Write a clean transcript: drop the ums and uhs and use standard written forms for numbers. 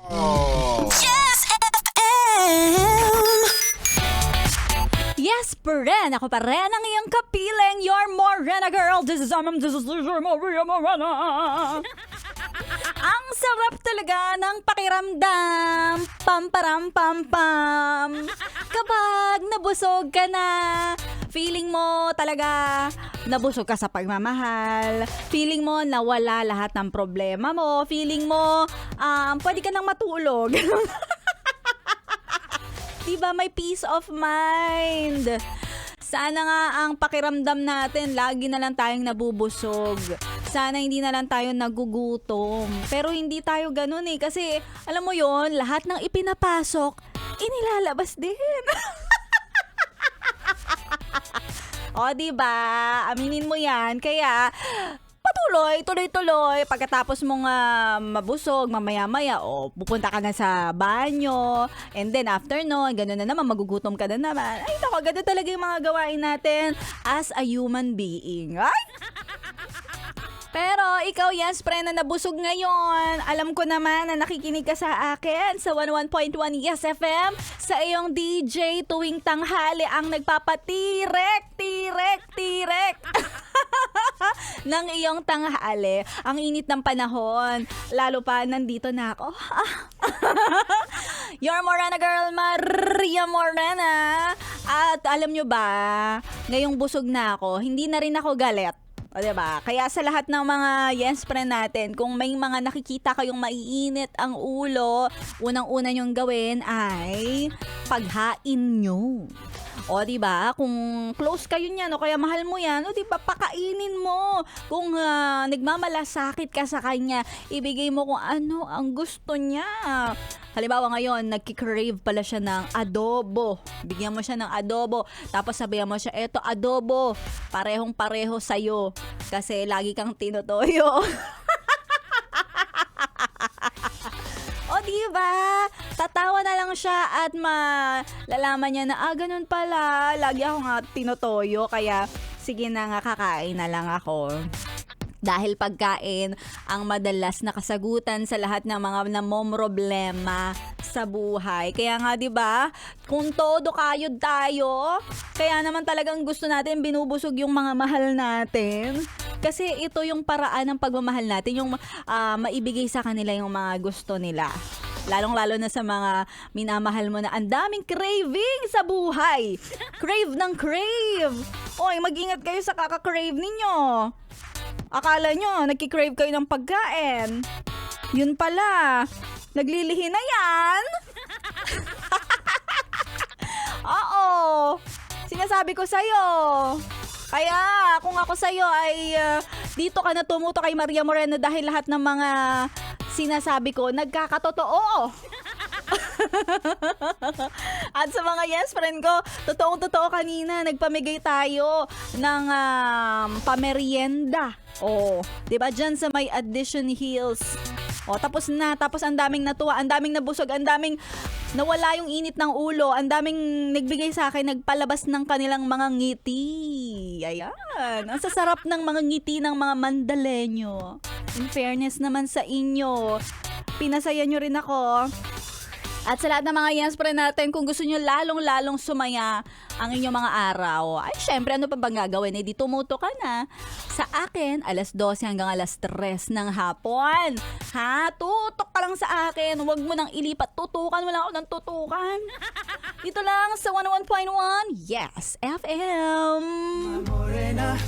Yes, FM. Yes, paren. Ako pa rin ang iyong kapiling. Your Morena girl. This is your Maria Morena. Ang sarap talaga ng pakiramdam. Pamparam pam pam. Kapag nabusog ka na, feeling mo talaga nabusog ka sa pagmamahal. Feeling mo nawala lahat ng problema mo. Feeling mo pwede ka nang matulog. Diba, may peace of mind. Sana nga ang pakiramdam natin, lagi na lang tayong nabubusog. Sana hindi na lang tayo nagugutom. Pero hindi tayo ganun eh. Kasi, alam mo yon, lahat ng ipinapasok, inilalabas din. O, diba? Aminin mo yan. Kaya, tuloy-tuloy. Pagkatapos mong mabusog, mamaya-maya, pupunta ka na sa banyo. And then after no, gano'n na naman, magugutom ka na naman. Ay, naku, ganda talaga yung mga gawain natin as a human being. Ay! Pero ikaw, yes, pre, na nabusog ngayon. Alam ko naman na nakikinig ka sa akin sa 11.1 Yes FM. Sa iyong DJ tuwing tanghali ang nagpapatirek ng iyong tanghali. Ang init ng panahon. Lalo pa, nandito na ako. Your Morena girl, Maria Morena. At alam nyo ba, ngayong busog na ako, hindi na rin ako galit. O diba? Kaya sa lahat ng mga yes friend natin, kung may mga nakikita kayong maiinit ang ulo, unang-una nyong gawin ay paghain nyo. O diba? Kung close kayo niyan o kaya mahal mo yan, o diba? Pakainin mo. Kung nagmamalasakit ka sa kanya, ibigay mo kung ano ang gusto niya. Halimbawa ngayon, nagki-crave pala siya ng adobo. Bigyan mo siya ng adobo. Tapos sabihan mo siya, eto adobo. Parehong-pareho sa'yo. Kasi lagi kang tinutoyo. O diba? Tatawa na lang siya at malalaman niya na, ganun pala. Lagi ako nga tinutoyo. Kaya sige na nga, kakain na lang ako. Dahil pagkain ang madalas na kasagutan sa lahat ng mga namomroblema sa buhay. Kaya nga 'di ba, kung todo kayod tayo, kaya naman talagang gusto natin binubusog yung mga mahal natin. Kasi ito yung paraan ng pagmamahal natin, yung maibigay sa kanila yung mga gusto nila. Lalong-lalo na sa mga minamahal mo na ang daming craving sa buhay. Crave ng crave. Oy, mag-ingat kayo sa kaka-crave ninyo. Akala nyo, nagki-crave kayo ng pagkain. Yun pala, naglilihi na yan. Oo, sinasabi ko sa'yo. Kaya kung ako sa'yo ay dito ka na tumuto kay Maria Morena dahil lahat ng mga sinasabi ko nagkakatotoo. At sa mga yes friend ko, totoong-totoo kanina, nagpamigay tayo ng pamerienda. Diba dyan sa may Addition Hills. Tapos ang daming natuwa, ang daming nabusog, ang daming nawala yung init ng ulo, ang daming nagbigay sa akin, nagpalabas ng kanilang mga ngiti. Ayan, ang sasarap ng mga ngiti ng mga Mandalenyo. In fairness naman sa inyo, pinasaya nyo rin ako. At sa lahat ng mga yes friend natin, kung gusto nyo lalong-lalong sumaya ang inyong mga araw, ay syempre ano pa bang gagawin? Di tumuto ka na sa akin alas 12 hanggang alas 3 ng hapon. Tutok ka lang sa akin. Huwag mo nang ilipat. Tutukan mo lang ako ng tutukan. Dito lang sa 101.1 Yes FM. Morena,